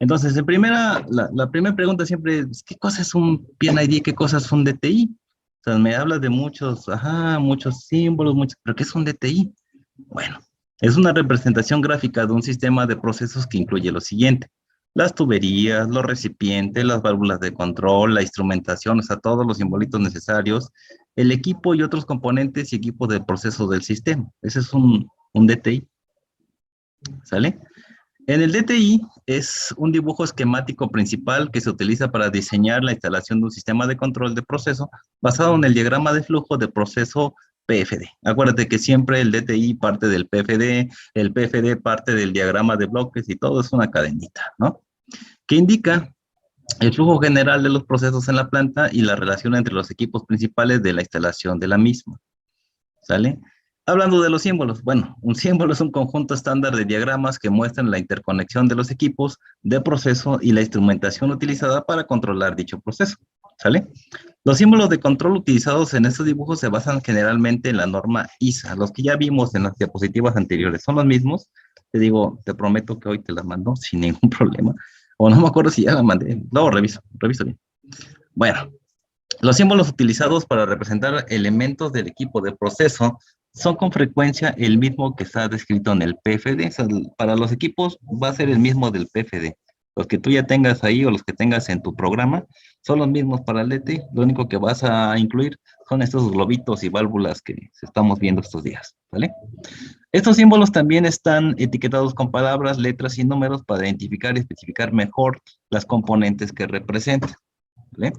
Entonces, la primera pregunta siempre es, ¿qué cosa es un PNID? ¿Qué cosa es un DTI? O sea, me hablas de muchos símbolos, pero ¿qué es un DTI? Bueno, es una representación gráfica de un sistema de procesos que incluye lo siguiente: las tuberías, los recipientes, las válvulas de control, la instrumentación, o sea, todos los simbolitos necesarios, el equipo y otros componentes y equipos del proceso del sistema. Ese es un DTI, ¿sale? En el DTI es un dibujo esquemático principal que se utiliza para diseñar la instalación de un sistema de control de proceso basado en el diagrama de flujo de proceso PFD. Acuérdate que siempre el DTI parte del PFD, el PFD parte del diagrama de bloques y todo es una cadenita, ¿no? Que indica el flujo general de los procesos en la planta y la relación entre los equipos principales de la instalación de la misma, ¿sale? Hablando de los símbolos, bueno, un símbolo es un conjunto estándar de diagramas que muestran la interconexión de los equipos de proceso y la instrumentación utilizada para controlar dicho proceso, ¿sale? Los símbolos de control utilizados en estos dibujos se basan generalmente en la norma ISA, los que ya vimos en las diapositivas anteriores, son los mismos. Te digo, te prometo que hoy te las mando sin ningún problema, o no me acuerdo si ya la mandé, luego reviso bien. Bueno, los símbolos utilizados para representar elementos del equipo de proceso son con frecuencia el mismo que está descrito en el PFD. O sea, para los equipos va a ser el mismo del PFD. Los que tú ya tengas ahí o los que tengas en tu programa son los mismos para el DT. Lo único que vas a incluir son estos globitos y válvulas que estamos viendo estos días, ¿vale? Estos símbolos también están etiquetados con palabras, letras y números para identificar y especificar mejor las componentes que representan, ¿vale?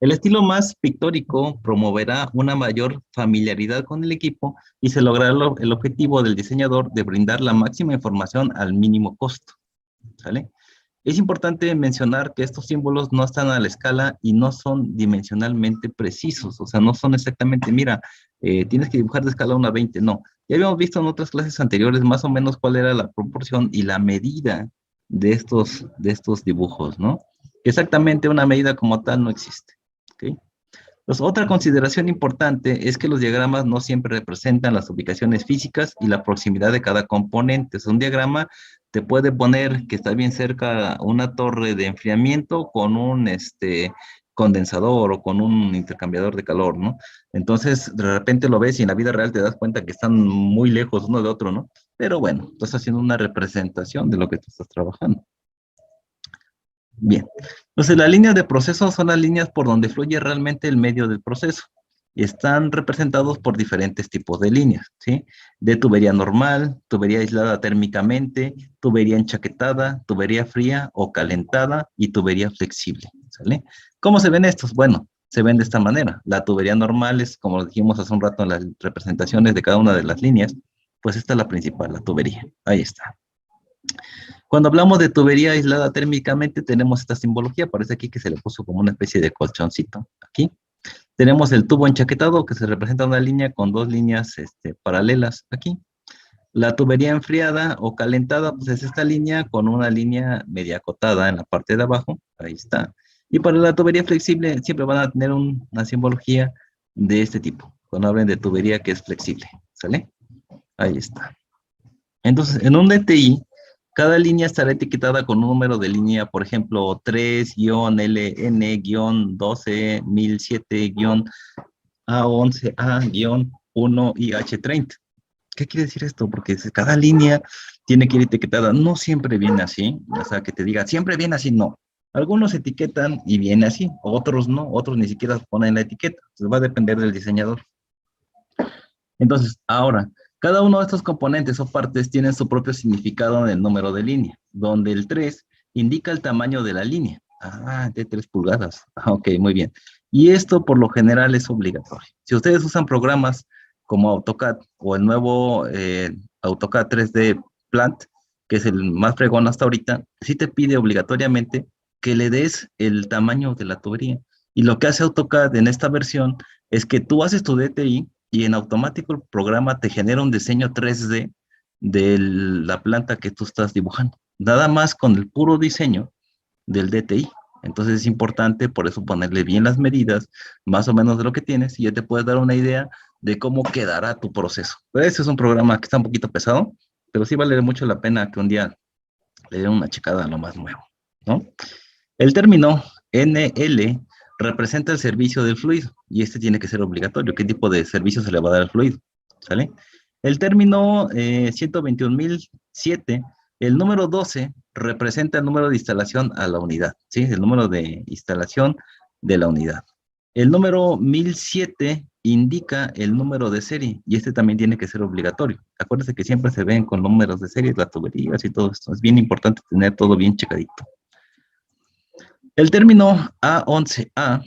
El estilo más pictórico promoverá una mayor familiaridad con el equipo y se logrará el objetivo del diseñador de brindar la máxima información al mínimo costo, ¿sale? Es importante mencionar que estos símbolos no están a la escala y no son dimensionalmente precisos, o sea, no son exactamente, mira, tienes que dibujar de escala 1 a 20, no. Ya habíamos visto en otras clases anteriores más o menos cuál era la proporción y la medida de estos dibujos, ¿no? Exactamente una medida como tal no existe. ¿Okay? Pues otra consideración importante es que los diagramas no siempre representan las ubicaciones físicas y la proximidad de cada componente. Un diagrama te puede poner que está bien cerca una torre de enfriamiento con un condensador o con un intercambiador de calor, ¿no? Entonces, de repente lo ves y en la vida real te das cuenta que están muy lejos uno de otro, ¿no? Pero bueno, estás haciendo una representación de lo que tú estás trabajando. Bien, entonces las líneas de proceso son las líneas por donde fluye realmente el medio del proceso y están representados por diferentes tipos de líneas, ¿sí? De tubería normal, tubería aislada térmicamente, tubería enchaquetada, tubería fría o calentada y tubería flexible, ¿sale? ¿Cómo se ven estos? Bueno, se ven de esta manera. La tubería normal es, como lo dijimos hace un rato en las representaciones de cada una de las líneas, pues esta es la principal, la tubería. Ahí está. Cuando hablamos de tubería aislada térmicamente, tenemos esta simbología, parece aquí que se le puso como una especie de colchoncito. Aquí tenemos el tubo enchaquetado, que se representa una línea con dos líneas paralelas aquí. La tubería enfriada o calentada, pues es esta línea con una línea media acotada en la parte de abajo, ahí está. Y para la tubería flexible siempre van a tener una simbología de este tipo, cuando hablen de tubería que es flexible, ¿sale? Ahí está. Entonces, en un DTI, cada línea estará etiquetada con un número de línea, por ejemplo, 3-LN-12-1007-A11A-1 y H30. ¿Qué quiere decir esto? Porque cada línea tiene que ir etiquetada. No siempre viene así, o sea, que te diga, siempre viene así, no. Algunos etiquetan y viene así, otros no, otros ni siquiera ponen la etiqueta. Entonces va a depender del diseñador. Entonces, ahora, cada uno de estos componentes o partes tienen su propio significado en el número de línea, donde el 3 indica el tamaño de la línea. Ah, de 3 pulgadas. Ah, ok, muy bien. Y esto por lo general es obligatorio. Si ustedes usan programas como AutoCAD o el nuevo AutoCAD 3D Plant, que es el más fregón hasta ahorita, sí te pide obligatoriamente que le des el tamaño de la tubería. Y lo que hace AutoCAD en esta versión es que tú haces tu DTI y en automático el programa te genera un diseño 3D de la planta que tú estás dibujando. Nada más con el puro diseño del DTI. Entonces es importante por eso ponerle bien las medidas, más o menos de lo que tienes, y ya te puedes dar una idea de cómo quedará tu proceso. Pero ese es un programa que está un poquito pesado, pero sí vale mucho la pena que un día Le den una checada a lo más nuevo, ¿no? El término NL representa el servicio del fluido y este tiene que ser obligatorio. ¿Qué tipo de servicio se le va a dar al fluido? ¿Sale? El término 121.007, el número 12 representa el número de instalación a la unidad, ¿sí? El número de instalación de la unidad. El número 1007 indica el número de serie y este también tiene que ser obligatorio. Acuérdense que siempre se ven con números de serie, las tuberías y todo esto. Es bien importante tener todo bien checadito. El término A11A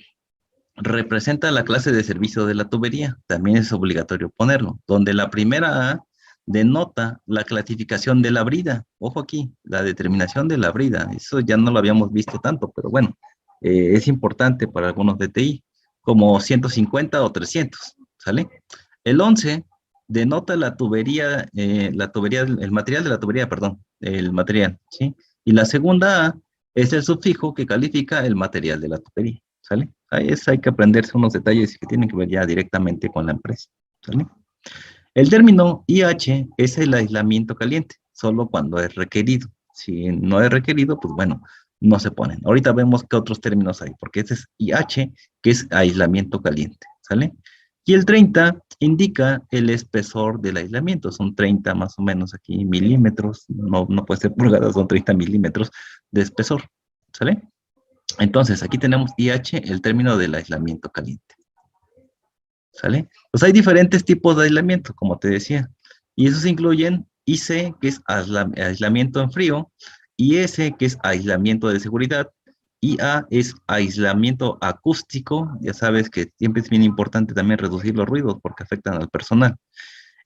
representa la clase de servicio de la tubería. También es obligatorio ponerlo, donde la primera A denota la clasificación de la brida. Ojo aquí, la determinación de la brida. Eso ya no lo habíamos visto tanto, pero bueno, es importante para algunos DTI, como 150 o 300, ¿sale? El 11 denota la tubería, el material de la tubería, perdón, el material, ¿sí? Y la segunda A es el sufijo que califica el material de la tubería, ¿sale? Ahí hay que aprenderse unos detalles que tienen que ver ya directamente con la empresa, ¿sale? El término IH es el aislamiento caliente, solo cuando es requerido. Si no es requerido, pues bueno, no se ponen. Ahorita vemos qué otros términos hay, porque ese es IH, que es aislamiento caliente, ¿sale? Y el 30 indica el espesor del aislamiento, son 30 más o menos aquí milímetros, no puede ser pulgadas, son 30 milímetros de espesor, ¿sale? Entonces, aquí tenemos IH, el término del aislamiento caliente. ¿Sale? Pues hay diferentes tipos de aislamiento, como te decía. Y esos incluyen IC, que es aislamiento en frío, IS, que es aislamiento de seguridad, IA es aislamiento acústico, ya sabes que siempre es bien importante también reducir los ruidos porque afectan al personal.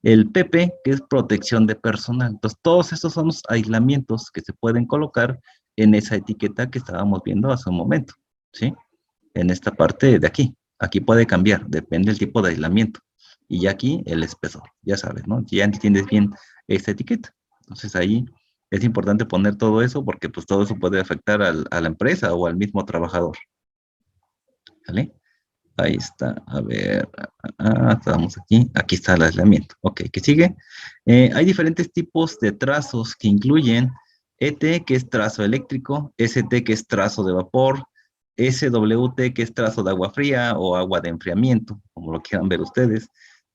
El PP, que es protección de personal. Entonces, todos estos son los aislamientos que se pueden colocar en esa etiqueta que estábamos viendo hace un momento, ¿sí? En esta parte de aquí. Aquí puede cambiar, depende del tipo de aislamiento. Y aquí el espesor, ya sabes, ¿no? Ya entiendes bien esta etiqueta. Entonces ahí es importante poner todo eso porque pues todo eso puede afectar a la empresa o al mismo trabajador. ¿Vale? Ahí está, a ver, estamos aquí, aquí está el aislamiento. Ok, ¿qué sigue? Hay diferentes tipos de trazos que incluyen ET, que es trazo eléctrico, ST, que es trazo de vapor, SWT, que es trazo de agua fría o agua de enfriamiento, como lo quieran ver ustedes.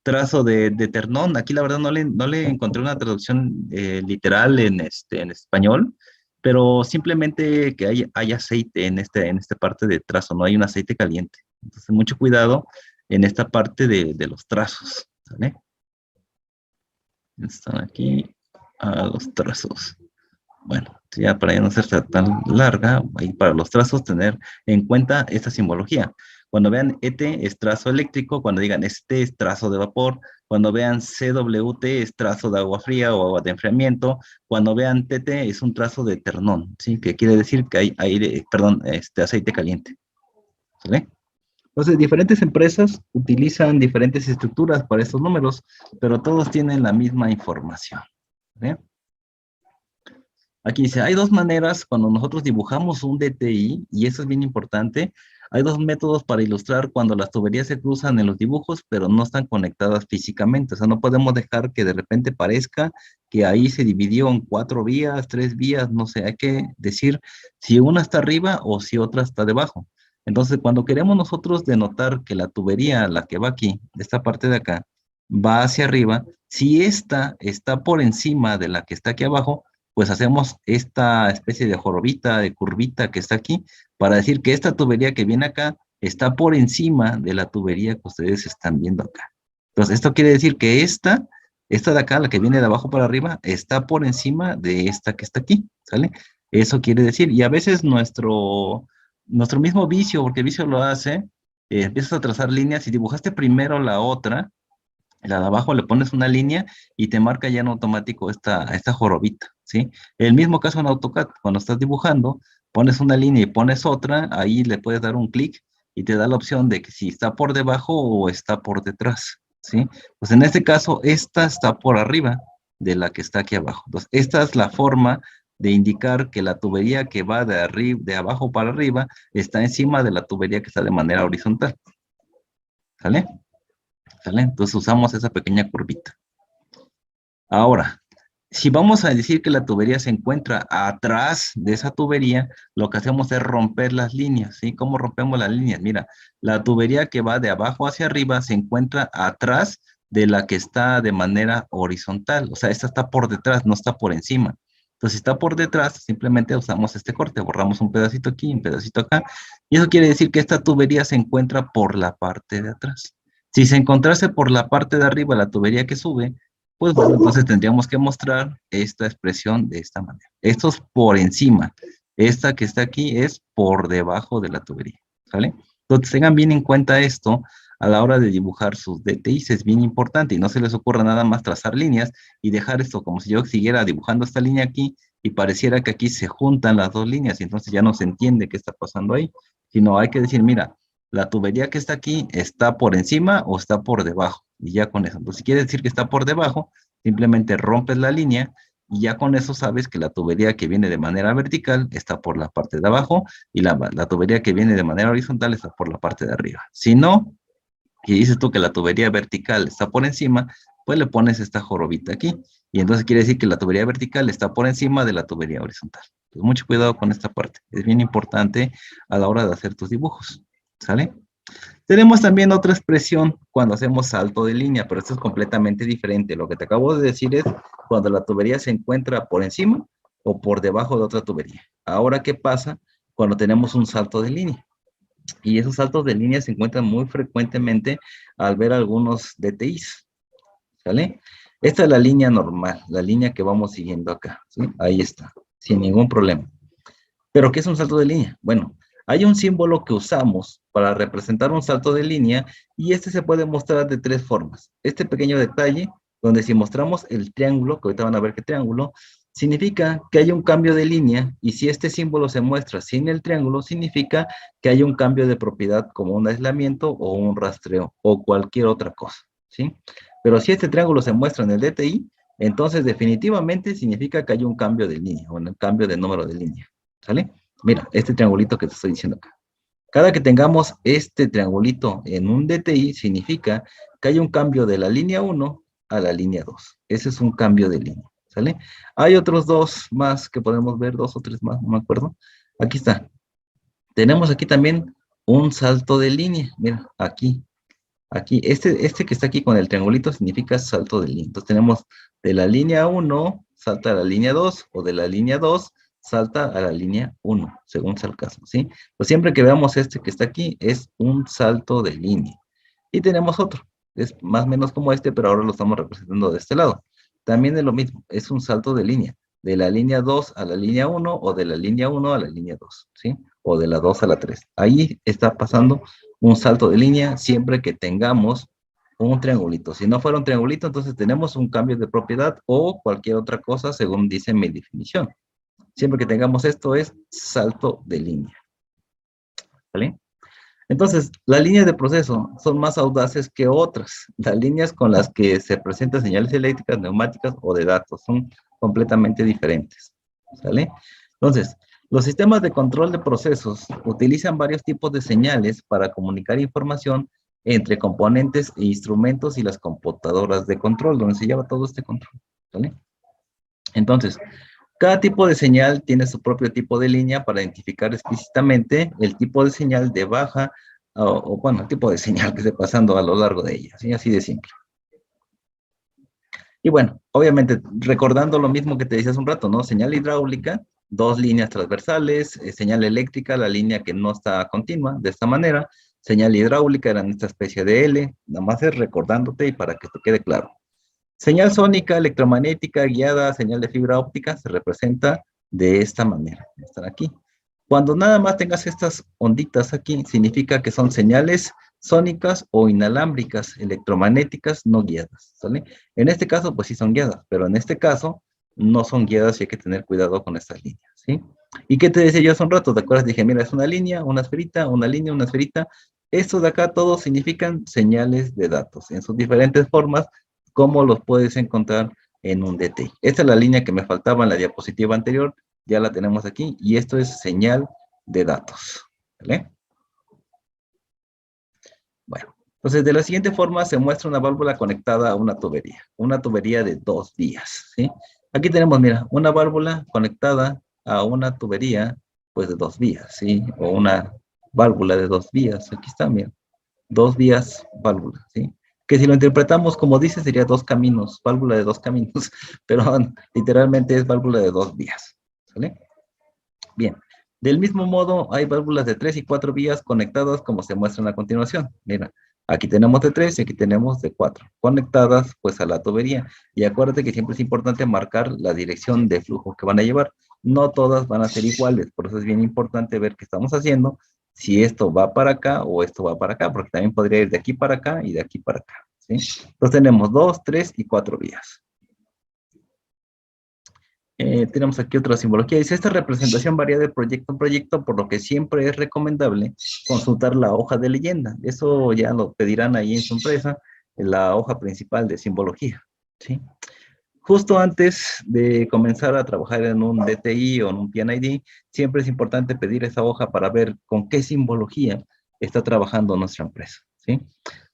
Trazo de Ternón, aquí la verdad no le encontré una traducción literal en español, pero simplemente que hay aceite en esta parte de trazo, no hay un aceite caliente. Entonces, mucho cuidado en esta parte de los trazos, ¿vale? Están aquí los trazos. Bueno, ya para ya no ser tan larga, ahí para los trazos tener en cuenta esta simbología. Cuando vean ET es trazo eléctrico, cuando digan ST es trazo de vapor, cuando vean CWT es trazo de agua fría o agua de enfriamiento, cuando vean TT es un trazo de ternón, ¿sí? Que quiere decir que hay aire, perdón, aceite caliente, ¿vale? Entonces, diferentes empresas utilizan diferentes estructuras para estos números, pero todos tienen la misma información, ¿vale? Aquí dice, hay dos maneras cuando nosotros dibujamos un DTI, y eso es bien importante, hay dos métodos para ilustrar cuando las tuberías se cruzan en los dibujos, pero no están conectadas físicamente. O sea, no podemos dejar que de repente parezca que ahí se dividió en 4 vías, 3 vías, no sé, hay que decir si una está arriba o si otra está debajo. Entonces, cuando queremos nosotros denotar que la tubería, la que va aquí, esta parte de acá, va hacia arriba, si esta está por encima de la que está aquí abajo, pues hacemos esta especie de jorobita, de curvita que está aquí, para decir que esta tubería que viene acá está por encima de la tubería que ustedes están viendo acá. Entonces, esto quiere decir que esta de acá, la que viene de abajo para arriba, está por encima de esta que está aquí, ¿sale? Eso quiere decir, y a veces nuestro mismo vicio, porque el vicio lo hace, empiezas a trazar líneas y dibujaste primero la otra, la de abajo le pones una línea y te marca ya en automático esta jorobita, ¿sí? El mismo caso en AutoCAD, cuando estás dibujando, pones una línea y pones otra, ahí le puedes dar un clic y te da la opción de que si está por debajo o está por detrás, ¿sí? Pues en este caso, esta está por arriba de la que está aquí abajo. Entonces, esta es la forma de indicar que la tubería que va de abajo para arriba está encima de la tubería que está de manera horizontal, ¿sale? ¿Sale? Entonces usamos esa pequeña curvita. Ahora, Si vamos a decir que la tubería se encuentra atrás de esa tubería, lo que hacemos es romper las líneas, ¿sí? ¿Cómo rompemos las líneas? Mira, la tubería que va de abajo hacia arriba se encuentra atrás de la que está de manera horizontal. O sea, esta está por detrás, no está por encima. Entonces, si está por detrás, simplemente usamos este corte, borramos un pedacito aquí, un pedacito acá. Y eso quiere decir que esta tubería se encuentra por la parte de atrás. Si se encontrase por la parte de arriba, la tubería que sube, pues bueno, entonces tendríamos que mostrar esta expresión de esta manera. Esto es por encima. Esta que está aquí es por debajo de la tubería, ¿sale? Entonces tengan bien en cuenta esto a la hora de dibujar sus DTIs, es bien importante y no se les ocurra nada más trazar líneas y dejar esto como si yo siguiera dibujando esta línea aquí y pareciera que aquí se juntan las dos líneas y entonces ya no se entiende qué está pasando ahí, sino hay que decir, mira, la tubería que está aquí está por encima o está por debajo. Y ya con eso. Entonces, si quiere decir que está por debajo, simplemente rompes la línea y ya con eso sabes que la tubería que viene de manera vertical está por la parte de abajo y la tubería que viene de manera horizontal está por la parte de arriba. Si no, y dices tú que la tubería vertical está por encima, pues le pones esta jorobita aquí. Y entonces quiere decir que la tubería vertical está por encima de la tubería horizontal. Pues mucho cuidado con esta parte. Es bien importante a la hora de hacer tus dibujos. ¿Sale? Tenemos también otra expresión cuando hacemos salto de línea, pero esto es completamente diferente. Lo que te acabo de decir es cuando la tubería se encuentra por encima o por debajo de otra tubería. Ahora, ¿qué pasa cuando tenemos un salto de línea? Y esos saltos de línea se encuentran muy frecuentemente al ver algunos DTIs, ¿sale? Esta es la línea normal, la línea que vamos siguiendo acá, ¿sí? Ahí está, sin ningún problema. ¿Pero qué es un salto de línea? Bueno, hay un símbolo que usamos para representar un salto de línea y este se puede mostrar de tres formas. Este pequeño detalle, donde si mostramos el triángulo, que ahorita van a ver qué triángulo, significa que hay un cambio de línea y si este símbolo se muestra sin el triángulo, significa que hay un cambio de propiedad como un aislamiento o un rastreo o cualquier otra cosa, ¿sí? Pero si este triángulo se muestra en el DTI, entonces definitivamente significa que hay un cambio de línea o un cambio de número de línea. ¿Sale? Mira, este triangulito que te estoy diciendo acá. Cada que tengamos este triangulito en un DTI, significa que hay un cambio de la línea 1 a la línea 2. Ese es un cambio de línea, ¿sale? Hay otros dos más que podemos ver, dos o tres más, no me acuerdo. Aquí está. Tenemos aquí también un salto de línea. Mira, aquí. Aquí, este que está aquí con el triangulito significa salto de línea. Entonces tenemos de la línea 1, salta a la línea 2, o de la línea 2, salta a la línea 1, según sea el caso, ¿sí? Pues siempre que veamos este que está aquí, es un salto de línea. Y tenemos otro, es más o menos como este, pero ahora lo estamos representando de este lado. También es lo mismo, es un salto de línea, de la línea 2 a la línea 1, o de la línea 1 a la línea 2, ¿sí? O de la 2 a la 3. Ahí está pasando un salto de línea siempre que tengamos un triangulito. Si no fuera un triangulito, entonces tenemos un cambio de propiedad o cualquier otra cosa según dice mi definición. Siempre que tengamos esto es salto de línea. ¿Vale? Entonces, las líneas de proceso son más audaces que otras. Las líneas con las que se presentan señales eléctricas, neumáticas o de datos son completamente diferentes. ¿Sale? Entonces, los sistemas de control de procesos utilizan varios tipos de señales para comunicar información entre componentes e instrumentos y las computadoras de control, donde se lleva todo este control. ¿Vale? Entonces, cada tipo de señal tiene su propio tipo de línea para identificar explícitamente el tipo de señal de baja bueno, el tipo de señal que esté pasando a lo largo de ella, ¿sí? Así de simple. Y bueno, obviamente, recordando lo mismo que te decía hace un rato, ¿no? Señal hidráulica, dos líneas transversales, señal eléctrica, la línea que no está continua, de esta manera, señal hidráulica era en esta especie de L, nada más es recordándote y para que te quede claro. Señal sónica, electromagnética, guiada, señal de fibra óptica, se representa de esta manera, están aquí. Cuando nada más tengas estas onditas aquí, significa que son señales sónicas o inalámbricas, electromagnéticas no guiadas, ¿sale? En este caso, pues sí son guiadas, pero en este caso no son guiadas y hay que tener cuidado con estas líneas, ¿sí? ¿Y qué te decía yo hace un rato? ¿Te acuerdas? Dije, mira, es una línea, una esferita, una línea, una esferita. Estos de acá todos significan señales de datos en sus diferentes formas, como los puedes encontrar en un DTI. Esta es la línea que me faltaba en la diapositiva anterior, ya la tenemos aquí, y esto es señal de datos, ¿vale? Bueno, entonces de la siguiente forma se muestra una válvula conectada a una tubería de 2 vías, ¿sí? Aquí tenemos, mira, una válvula conectada a una tubería, pues de 2 vías, ¿sí? O una válvula de 2 vías. Aquí está, mira, 2 vías, válvula, ¿sí? Que si lo interpretamos como dice, sería 2 caminos, válvula de 2 caminos, pero literalmente es válvula de 2 vías, ¿sale? Bien. Del mismo modo, hay válvulas de 3 y 4 vías conectadas como se muestran a continuación. Mira, aquí tenemos de 3 y aquí tenemos de 4, conectadas pues a la tubería. Y acuérdate que siempre es importante marcar la dirección de flujo que van a llevar. No todas van a ser iguales, por eso es bien importante ver qué estamos haciendo, si esto va para acá o esto va para acá, porque también podría ir de aquí para acá y de aquí para acá, ¿sí? Entonces tenemos 2, 3 y 4 vías. Tenemos aquí otra simbología. Dice, esta representación varía de proyecto en proyecto, por lo que siempre es recomendable consultar la hoja de leyenda. Eso ya lo pedirán ahí en su empresa, en la hoja principal de simbología, ¿sí? Justo antes de comenzar a trabajar en un DTI o en un PNID, siempre es importante pedir esa hoja para ver con qué simbología está trabajando nuestra empresa, ¿sí?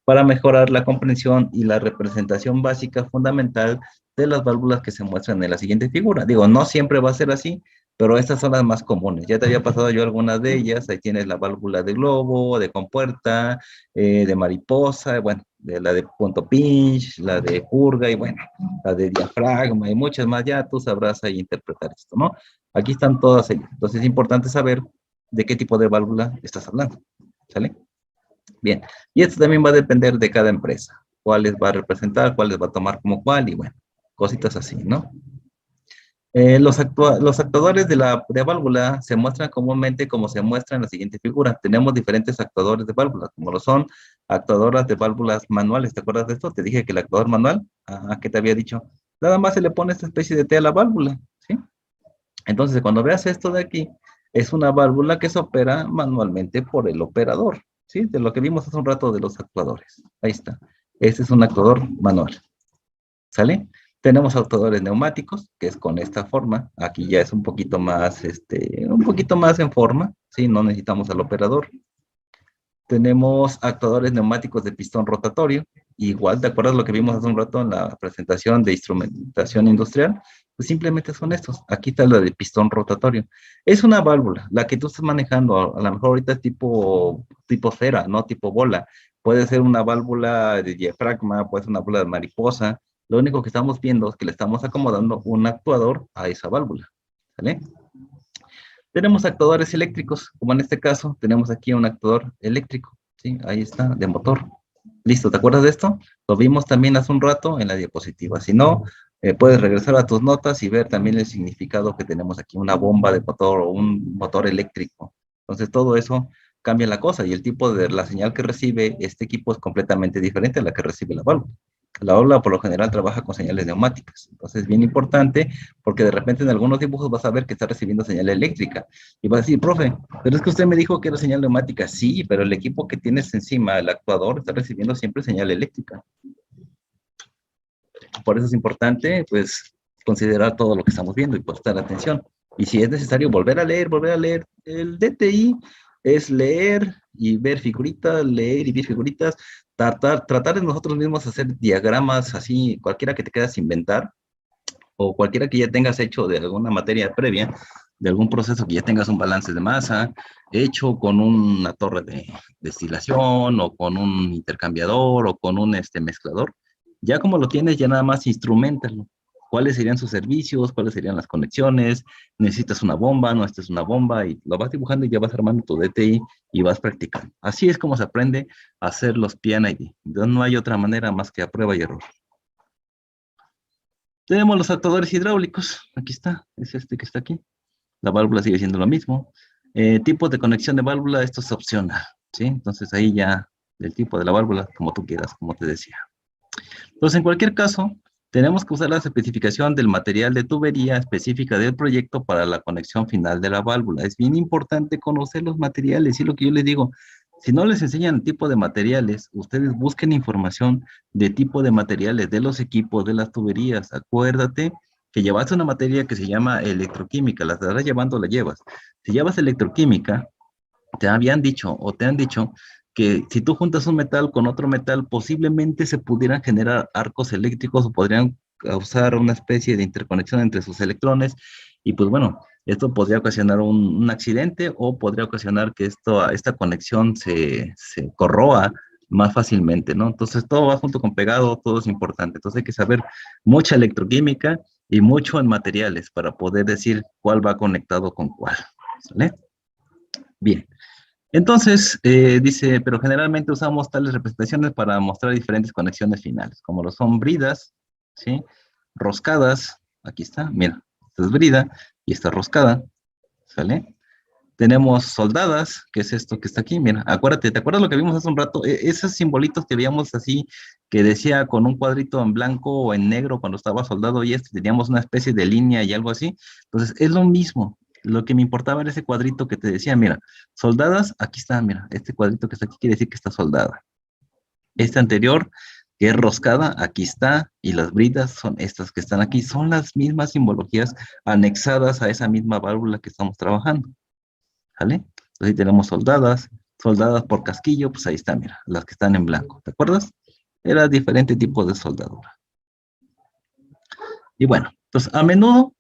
Para mejorar la comprensión y la representación básica fundamental de las válvulas que se muestran en la siguiente figura. Digo, no siempre va a ser así, pero estas son las más comunes. Ya te había pasado yo algunas de ellas. Ahí tienes la válvula de globo, de compuerta, de mariposa, bueno, de la de punto pinch, la de purga y bueno, la de diafragma y muchas más. Ya tú sabrás ahí interpretar esto, ¿no? Aquí están todas ellas. Entonces es importante saber de qué tipo de válvula estás hablando, ¿sale? Bien, y esto también va a depender de cada empresa, cuáles va a representar, cuáles va a tomar como cuál, y bueno, cositas así, ¿no? Los actuadores de válvula se muestran comúnmente como se muestra en la siguiente figura. Tenemos diferentes actuadores de válvula, como lo son actuadoras de válvulas manuales. ¿Te acuerdas de esto? Te dije que el actuador manual, ¿qué te había dicho? Nada más se le pone esta especie de T a la válvula, ¿sí? Entonces, cuando veas esto de aquí, es una válvula que se opera manualmente por el operador, ¿sí? De lo que vimos hace un rato de los actuadores. Ahí está. Este es un actuador manual, ¿sale? Tenemos actuadores neumáticos, que es con esta forma. Aquí ya es un poquito más en forma, ¿sí? No necesitamos al operador. Tenemos actuadores neumáticos de pistón rotatorio. Igual, ¿te acuerdas lo que vimos hace un rato en la presentación de instrumentación industrial? Pues simplemente son estos. Aquí está la de pistón rotatorio. Es una válvula, la que tú estás manejando. A lo mejor ahorita es tipo esfera, ¿no? Tipo bola. Puede ser una válvula de diafragma, puede ser una válvula de mariposa. Lo único que estamos viendo es que le estamos acomodando un actuador a esa válvula, ¿vale? Tenemos actuadores eléctricos, como en este caso, tenemos aquí un actuador eléctrico, ¿sí? Ahí está, de motor. Listo, ¿te acuerdas de esto? Lo vimos también hace un rato en la diapositiva. Si no, puedes regresar a tus notas y ver también el significado que tenemos aquí, una bomba de motor o un motor eléctrico. Entonces, todo eso cambia la cosa y el tipo de la señal que recibe este equipo es completamente diferente a la que recibe la válvula. La válvula por lo general trabaja con señales neumáticas. Entonces es bien importante porque de repente en algunos dibujos vas a ver que está recibiendo señal eléctrica. Y vas a decir, profe, pero es que usted me dijo que era señal neumática. Sí, pero el equipo que tienes encima, el actuador, está recibiendo siempre señal eléctrica. Por eso es importante, pues, considerar todo lo que estamos viendo y prestar atención. Y si es necesario volver a leer, volver a leer. El DTI es leer y ver figuritas, leer y ver figuritas, tratar de nosotros mismos hacer diagramas así, cualquiera que te quieras inventar, o cualquiera que ya tengas hecho de alguna materia previa, de algún proceso que ya tengas un balance de masa, hecho con una torre de destilación, o con un intercambiador, o con un mezclador. Ya como lo tienes, ya nada más instrumentalo. ¿Cuáles serían sus servicios? ¿Cuáles serían las conexiones? ¿Necesitas una bomba? ¿No necesitas una bomba? Y lo vas dibujando y ya vas armando tu DTI y vas practicando. Así es como se aprende a hacer los PNID. No hay otra manera más que a prueba y error. Tenemos los actuadores hidráulicos. Aquí está, es este que está aquí. La válvula sigue siendo lo mismo. Tipo de conexión de válvula, esto es opcional, ¿sí? Entonces ahí ya, el tipo de la válvula, como tú quieras, como te decía. Entonces, en cualquier caso, tenemos que usar la especificación del material de tubería específica del proyecto para la conexión final de la válvula. Es bien importante conocer los materiales, y lo que yo les digo, si no les enseñan el tipo de materiales, ustedes busquen información de tipo de materiales, de los equipos, de las tuberías. Acuérdate que llevaste una materia que se llama electroquímica, la estarás llevando, la llevas. Si llevas electroquímica, te habían dicho o te han dicho que si tú juntas un metal con otro metal, posiblemente se pudieran generar arcos eléctricos o podrían causar una especie de interconexión entre sus electrones y pues bueno, esto podría ocasionar un accidente o podría ocasionar que esta conexión se corroa más fácilmente, ¿no? Entonces todo va junto con pegado, todo es importante. Entonces hay que saber mucha electroquímica y mucho en materiales para poder decir cuál va conectado con cuál, ¿sale? Bien. Entonces, dice, pero generalmente usamos tales representaciones para mostrar diferentes conexiones finales, como lo son bridas, ¿sí? Roscadas, aquí está, mira, esta es brida y esta roscada, ¿sale? Tenemos soldadas, que es esto que está aquí, mira, acuérdate, ¿te acuerdas lo que vimos hace un rato? Esos simbolitos que veíamos así, que decía con un cuadrito en blanco o en negro cuando estaba soldado y teníamos una especie de línea y algo así. Entonces, es lo mismo. Lo que me importaba era ese cuadrito que te decía, mira, soldadas, aquí está, mira, este cuadrito que está aquí quiere decir que está soldada. Este anterior, que es roscada, aquí está, y las bridas son estas que están aquí, son las mismas simbologías anexadas a esa misma válvula que estamos trabajando. ¿Vale? Entonces ahí tenemos soldadas, soldadas por casquillo, pues ahí están, mira, las que están en blanco, ¿te acuerdas? Era diferente tipo de soldadura. Y bueno, entonces a menudo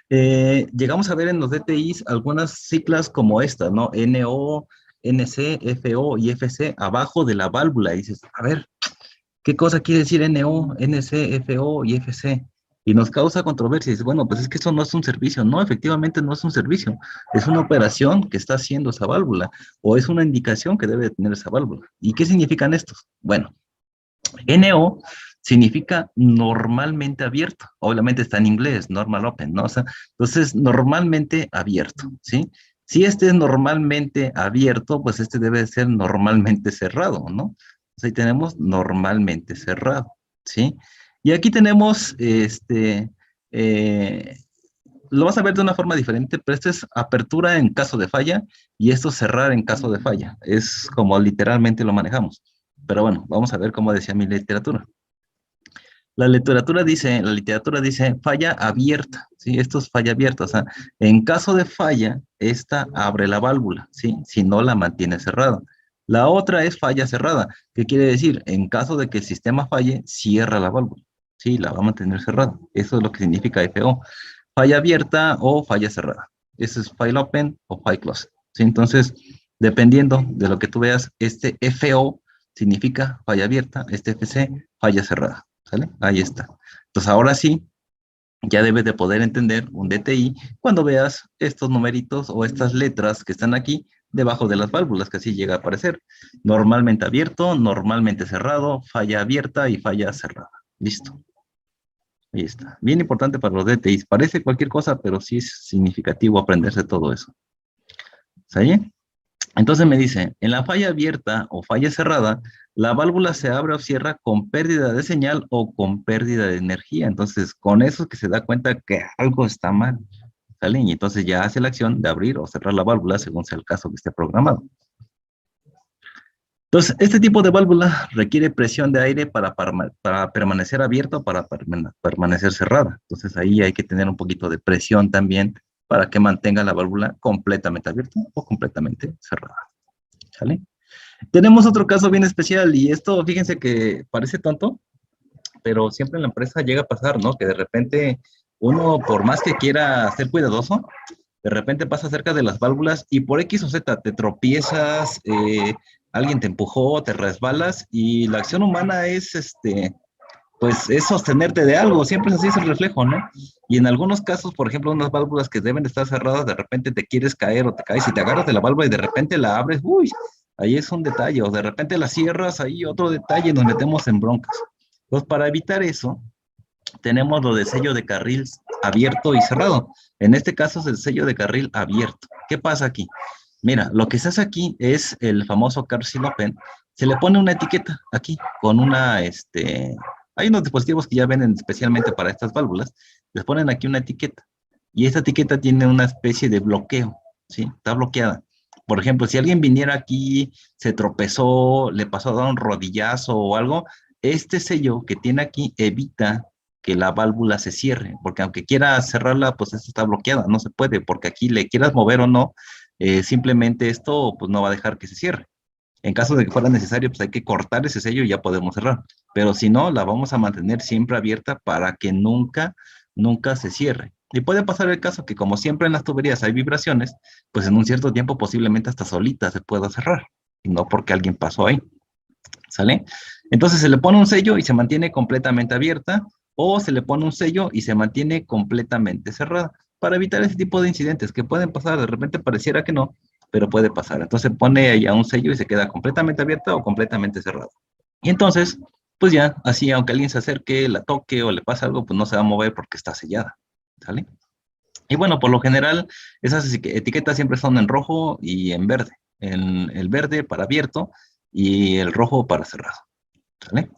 llegamos a ver en los DTIs algunas siglas como esta, ¿no? NO, NC, FO y FC abajo de la válvula. Y dices, a ver, ¿qué cosa quiere decir NO, NC, FO y FC? Y nos causa controversia. Dice, bueno, pues es que eso no es un servicio. No, efectivamente no es un servicio. Es una operación que está haciendo esa válvula o es una indicación que debe tener esa válvula. ¿Y qué significan estos? Bueno, NO significa normalmente abierto. Obviamente está en inglés, normal open, ¿no? O sea, entonces, normalmente abierto, ¿sí? Si este es normalmente abierto, pues este debe ser normalmente cerrado, ¿no? Entonces ahí tenemos normalmente cerrado, ¿sí? Y aquí tenemos, eh, lo vas a ver de una forma diferente, pero esto es apertura en caso de falla y esto cerrar en caso de falla. Es como literalmente lo manejamos. Pero bueno, vamos a ver cómo decía mi literatura. La literatura dice falla abierta, ¿sí? Esto es falla abierta, o sea, en caso de falla, esta abre la válvula, ¿sí? Si no la mantiene cerrada. La otra es falla cerrada, ¿qué quiere decir? En caso de que el sistema falle, cierra la válvula, ¿sí? La va a mantener cerrada. Eso es lo que significa FO. Falla abierta o falla cerrada. Eso es file open o file close, ¿sí? Entonces, dependiendo de lo que tú veas, este FO significa falla abierta, este FC, falla cerrada. ¿Sale? Ahí está. Entonces, ahora sí, ya debes de poder entender un DTI cuando veas estos numeritos o estas letras que están aquí debajo de las válvulas, que así llega a aparecer. Normalmente abierto, normalmente cerrado, falla abierta y falla cerrada. Listo. Ahí está. Bien importante para los DTIs. Parece cualquier cosa, pero sí es significativo aprenderse todo eso. ¿Sale? Entonces me dice, en la falla abierta o falla cerrada, la válvula se abre o cierra con pérdida de señal o con pérdida de energía. Entonces, con eso es que se da cuenta que algo está mal, ¿sale? Y entonces ya hace la acción de abrir o cerrar la válvula según sea el caso que esté programado. Entonces, este tipo de válvula requiere presión de aire para permanecer abierta o para permanecer cerrada. Entonces, ahí hay que tener un poquito de presión también para que mantenga la válvula completamente abierta o completamente cerrada. ¿Sale? Tenemos otro caso bien especial y esto, fíjense que parece tonto, pero siempre en la empresa llega a pasar, ¿no? Que de repente uno, por más que quiera ser cuidadoso, de repente pasa cerca de las válvulas y por X o Z te tropiezas, alguien te empujó, te resbalas y la acción humana es, pues es sostenerte de algo, siempre es así, es el reflejo, ¿no? Y en algunos casos, por ejemplo, unas válvulas que deben de estar cerradas, de repente te quieres caer o te caes y te agarras de la válvula y de repente la abres, uy, ahí es un detalle, o de repente la cierras, ahí otro detalle, nos metemos en broncas. Entonces, para evitar eso, tenemos lo de sello de carril abierto y cerrado. En este caso es el sello de carril abierto. ¿Qué pasa aquí? Mira, lo que se hace aquí es el famoso car seal open. Se le pone una etiqueta aquí con una, hay unos dispositivos que ya venden especialmente para estas válvulas. Les ponen aquí una etiqueta. Y esta etiqueta tiene una especie de bloqueo, ¿sí? Está bloqueada. Por ejemplo, si alguien viniera aquí, se tropezó, le pasó a dar un rodillazo o algo, este sello que tiene aquí evita que la válvula se cierre, porque aunque quiera cerrarla, pues esta está bloqueada, no se puede, porque aquí le quieras mover o no, simplemente esto pues no va a dejar que se cierre. En caso de que fuera necesario, pues hay que cortar ese sello y ya podemos cerrar. Pero si no, la vamos a mantener siempre abierta para que nunca se cierre. Y puede pasar el caso que como siempre en las tuberías hay vibraciones, pues en un cierto tiempo posiblemente hasta solita se pueda cerrar, y no porque alguien pasó ahí, ¿sale? Entonces se le pone un sello y se mantiene completamente abierta, o se le pone un sello y se mantiene completamente cerrada, para evitar ese tipo de incidentes que pueden pasar. De repente pareciera que no, pero puede pasar. Entonces pone ahí a un sello y se queda completamente abierta o completamente cerrada. Y entonces, pues ya, así, aunque alguien se acerque, la toque o le pase algo, pues no se va a mover porque está sellada, ¿sale? Y bueno, por lo general, esas etiquetas siempre son en rojo y en verde. En el verde para abierto y el rojo para cerrado, ¿sale?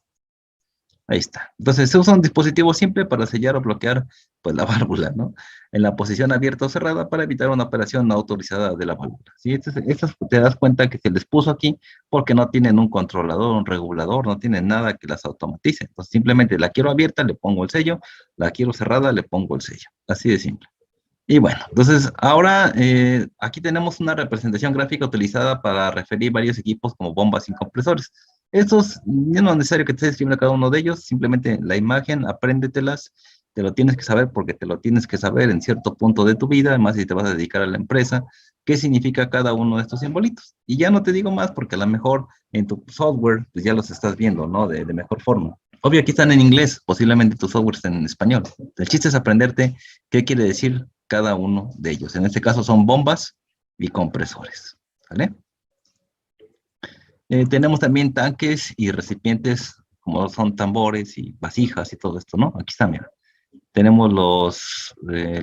Ahí está. Entonces, se usa un dispositivo simple para sellar o bloquear, pues, la válvula, ¿no? En la posición abierta o cerrada para evitar una operación no autorizada de la válvula. ¿Sí? Estas te das cuenta que se les puso aquí porque no tienen un controlador, un regulador, no tienen nada que las automatice. Entonces, simplemente la quiero abierta, le pongo el sello, la quiero cerrada, le pongo el sello. Así de simple. Y bueno, entonces ahora aquí tenemos una representación gráfica utilizada para referir varios equipos como bombas y compresores. Estos, no es necesario que te escribiendo cada uno de ellos, simplemente la imagen, apréndetelas, te lo tienes que saber porque te lo tienes que saber en cierto punto de tu vida, además si te vas a dedicar a la empresa, qué significa cada uno de estos simbolitos. Y ya no te digo más porque a lo mejor en tu software pues ya los estás viendo, ¿no? De mejor forma. Obvio, aquí están en inglés, posiblemente tu software esté en español. El chiste es aprenderte qué quiere decir cada uno de ellos. En este caso son bombas y compresores. ¿Vale? Tenemos también tanques y recipientes, como son tambores y vasijas y todo esto, ¿no? Aquí está, mira. Tenemos los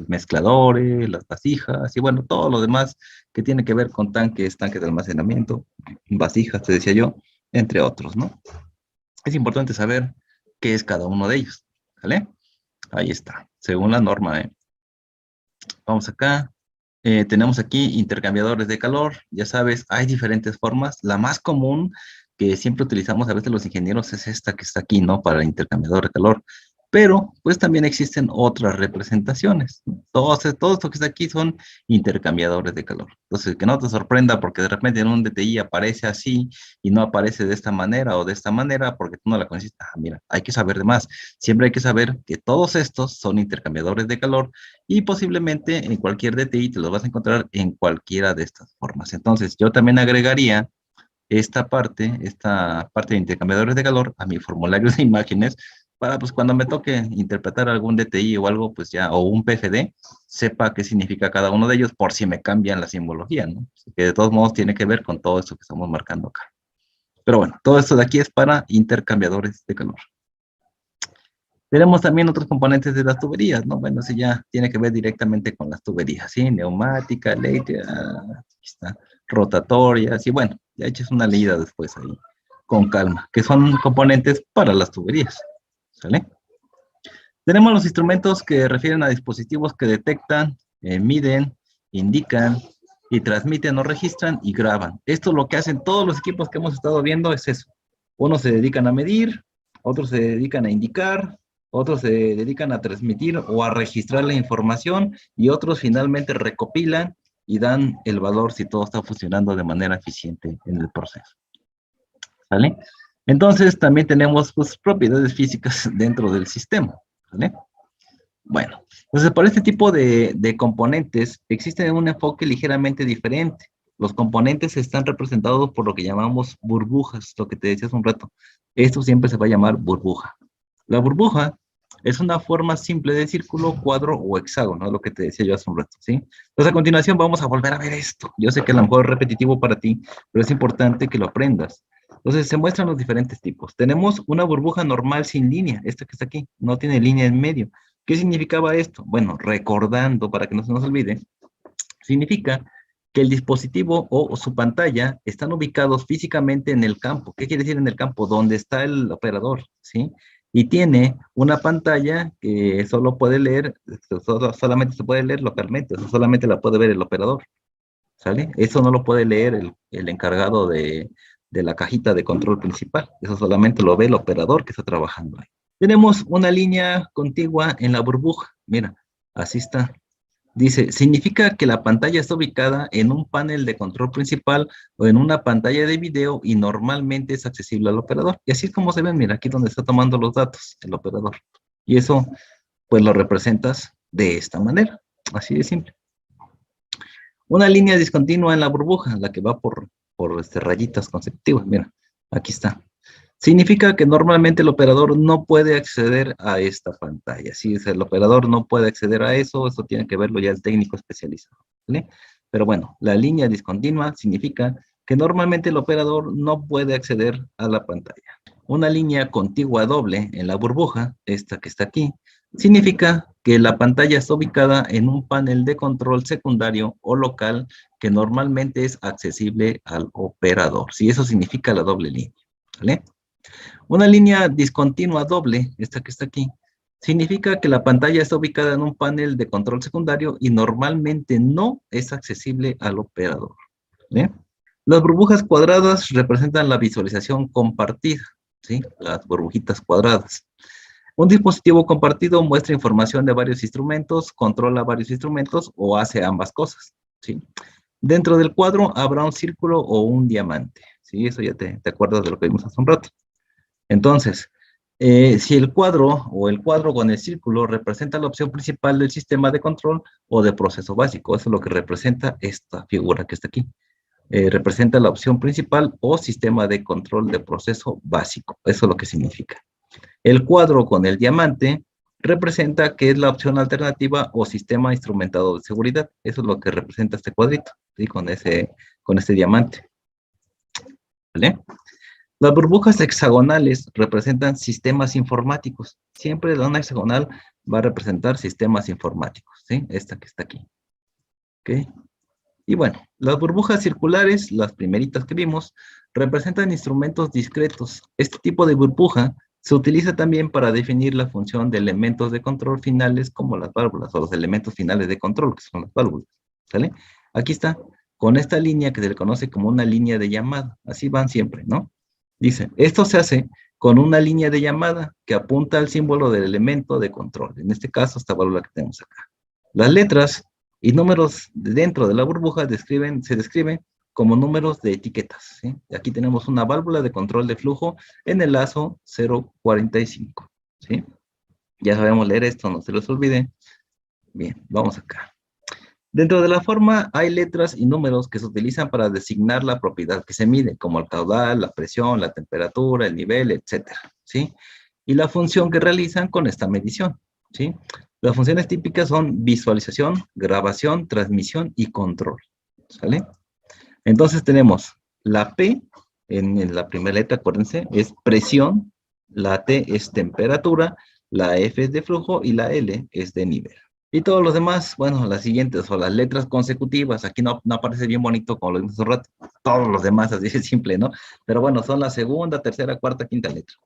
mezcladores, las vasijas y bueno, todo lo demás que tiene que ver con tanques de almacenamiento, vasijas, te decía yo, entre otros, ¿no? Es importante saber qué es cada uno de ellos, ¿vale? Ahí está, según la norma, ¿eh? Vamos acá. Tenemos aquí intercambiadores de calor. Ya sabes, hay diferentes formas. La más común que siempre utilizamos a veces los ingenieros es esta que está aquí, ¿no? Para el intercambiador de calor. Pero, pues también existen otras representaciones. Todo esto que está aquí son intercambiadores de calor. Entonces, que no te sorprenda porque de repente en un DTI aparece así y no aparece de esta manera o de esta manera porque tú no la conoces. Ah, mira, hay que saber de más. Siempre hay que saber que todos estos son intercambiadores de calor y posiblemente en cualquier DTI te los vas a encontrar en cualquiera de estas formas. Entonces, yo también agregaría esta parte de intercambiadores de calor a mi formulario de imágenes para, pues, cuando me toque interpretar algún DTI o algo, pues ya, o un PFD, sepa qué significa cada uno de ellos por si me cambian la simbología, ¿no? Que de todos modos tiene que ver con todo esto que estamos marcando acá. Pero bueno, todo esto de aquí es para intercambiadores de calor. Tenemos también otros componentes de las tuberías, ¿no? Bueno, eso ya tiene que ver directamente con las tuberías, ¿sí? Neumática, eléctrica, aquí está, rotatorias, y bueno, ya eches una leída después ahí, con calma, que son componentes para las tuberías, ¿sale? Tenemos los instrumentos que refieren a dispositivos que detectan, miden, indican y transmiten o registran y graban. Esto lo que hacen todos los equipos que hemos estado viendo es eso. Unos se dedican a medir, otros se dedican a indicar, otros se dedican a transmitir o a registrar la información y otros finalmente recopilan y dan el valor si todo está funcionando de manera eficiente en el proceso. ¿Vale? Entonces también tenemos, pues, propiedades físicas dentro del sistema. ¿Vale? Bueno, entonces para este tipo de componentes existe un enfoque ligeramente diferente. Los componentes están representados por lo que llamamos burbujas, lo que te decía hace un rato. Esto siempre se va a llamar burbuja. La burbuja es una forma simple de círculo, cuadro o hexágono, lo que te decía yo hace un rato, ¿sí? Entonces a continuación vamos a volver a ver esto. Yo sé que a lo mejor es repetitivo para ti, pero es importante que lo aprendas. Entonces se muestran los diferentes tipos. Tenemos una burbuja normal sin línea, esta que está aquí, no tiene línea en medio. ¿Qué significaba esto? Bueno, recordando para que no se nos olvide, significa que el dispositivo o su pantalla están ubicados físicamente en el campo. ¿Qué quiere decir en el campo? Donde está el operador, ¿sí? Y tiene una pantalla que solo puede leer, solamente se puede leer localmente, o sea, solamente la puede ver el operador, ¿sale? Eso no lo puede leer el encargado de la cajita de control principal, eso solamente lo ve el operador que está trabajando ahí. Tenemos una línea contigua en la burbuja, mira, así está. Dice, significa que la pantalla está ubicada en un panel de control principal o en una pantalla de video y normalmente es accesible al operador. Y así es como se ven, mira, aquí donde está tomando los datos el operador. Y eso, pues lo representas de esta manera, así de simple. Una línea discontinua en la burbuja, la que va por rayitas consecutivas, mira, aquí está. Significa que normalmente el operador no puede acceder a esta pantalla. Si es el operador no puede acceder a eso tiene que verlo ya el técnico especializado, ¿vale? Pero bueno, la línea discontinua significa que normalmente el operador no puede acceder a la pantalla. Una línea contigua doble en la burbuja, esta que está aquí, significa que la pantalla está ubicada en un panel de control secundario o local que normalmente es accesible al operador. Si eso significa la doble línea, ¿vale? Una línea discontinua doble, esta que está aquí, significa que la pantalla está ubicada en un panel de control secundario y normalmente no es accesible al operador, ¿eh? Las burbujas cuadradas representan la visualización compartida, ¿sí? Las burbujitas cuadradas. Un dispositivo compartido muestra información de varios instrumentos, controla varios instrumentos o hace ambas cosas, ¿sí? Dentro del cuadro habrá un círculo o un diamante, ¿sí? Eso ya te acuerdas de lo que vimos hace un rato. Entonces, si el cuadro o el cuadro con el círculo representa la opción principal del sistema de control o de proceso básico, eso es lo que representa esta figura que está aquí. Representa la opción principal o sistema de control de proceso básico, eso es lo que significa. El cuadro con el diamante representa que es la opción alternativa o sistema instrumentado de seguridad, eso es lo que representa este cuadrito, ¿sí? Con este diamante, ¿vale? Las burbujas hexagonales representan sistemas informáticos. Siempre la una hexagonal va a representar sistemas informáticos, ¿sí? Esta que está aquí. ¿Ok? Y bueno, las burbujas circulares, las primeritas que vimos, representan instrumentos discretos. Este tipo de burbuja se utiliza también para definir la función de elementos de control finales como las válvulas o los elementos finales de control, que son las válvulas. ¿Sale? Aquí está, con esta línea que se le conoce como una línea de llamada. Así van siempre, ¿no? Dice, esto se hace con una línea de llamada que apunta al símbolo del elemento de control. En este caso, esta válvula que tenemos acá. Las letras y números dentro de la burbuja se describen como números de etiquetas, ¿sí? Aquí tenemos una válvula de control de flujo en el lazo 045, ¿sí? Ya sabemos leer esto, no se los olvide. Bien, vamos acá. Dentro de la forma hay letras y números que se utilizan para designar la propiedad que se mide, como el caudal, la presión, la temperatura, el nivel, etcétera, ¿sí? Y la función que realizan con esta medición, ¿sí? Las funciones típicas son visualización, grabación, transmisión y control, ¿sale? Entonces tenemos la P, en la primera letra, acuérdense, es presión, la T es temperatura, la F es de flujo y la L es de nivel. Y todos los demás, bueno, las siguientes o las letras consecutivas, aquí no aparece bien bonito como lo vimos hace un rato, todos los demás así de simple, ¿no? Pero bueno, son la segunda, tercera, cuarta, quinta letra.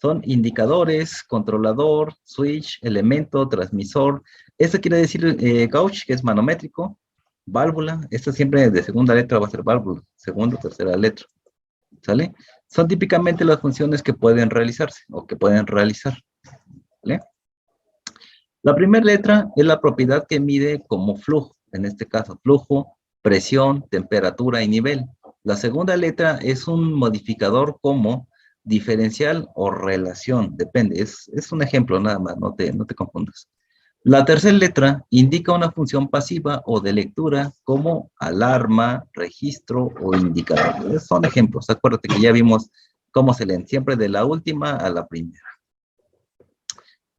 Son indicadores, controlador, switch, elemento, transmisor. Esto quiere decir gauge, que es manométrico, válvula. Esto siempre de segunda letra va a ser válvula, segunda, tercera letra. ¿Sale? Son típicamente las funciones que pueden realizarse o que pueden realizar. ¿Vale? La primera letra es la propiedad que mide como flujo, en este caso flujo, presión, temperatura y nivel. La segunda letra es un modificador como diferencial o relación, depende, es un ejemplo nada más, no te confundas. La tercera letra indica una función pasiva o de lectura como alarma, registro o indicador. Son ejemplos, acuérdate que ya vimos cómo se leen, siempre de la última a la primera.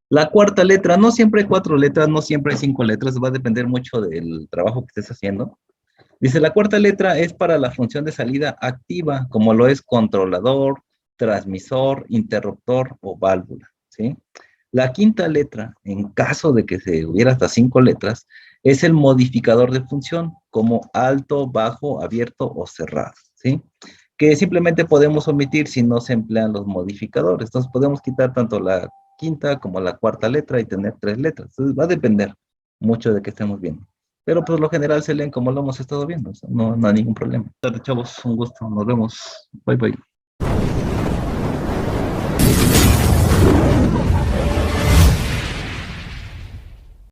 La cuarta letra, no siempre hay 4 letras, no siempre hay 5 letras, va a depender mucho del trabajo que estés haciendo. Dice, la cuarta letra es para la función de salida activa, como lo es controlador, transmisor, interruptor o válvula, ¿sí? La quinta letra, en caso de que se hubiera hasta 5 letras, es el modificador de función, como alto, bajo, abierto o cerrado, ¿sí? Que simplemente podemos omitir si no se emplean los modificadores. Entonces podemos quitar tanto la quinta como la cuarta letra y tener 3 letras. Entonces va a depender mucho de que estemos viendo. Pero por lo general se leen como lo hemos estado viendo. O sea, no hay ningún problema. Chavos, un gusto. Nos vemos. Bye, bye.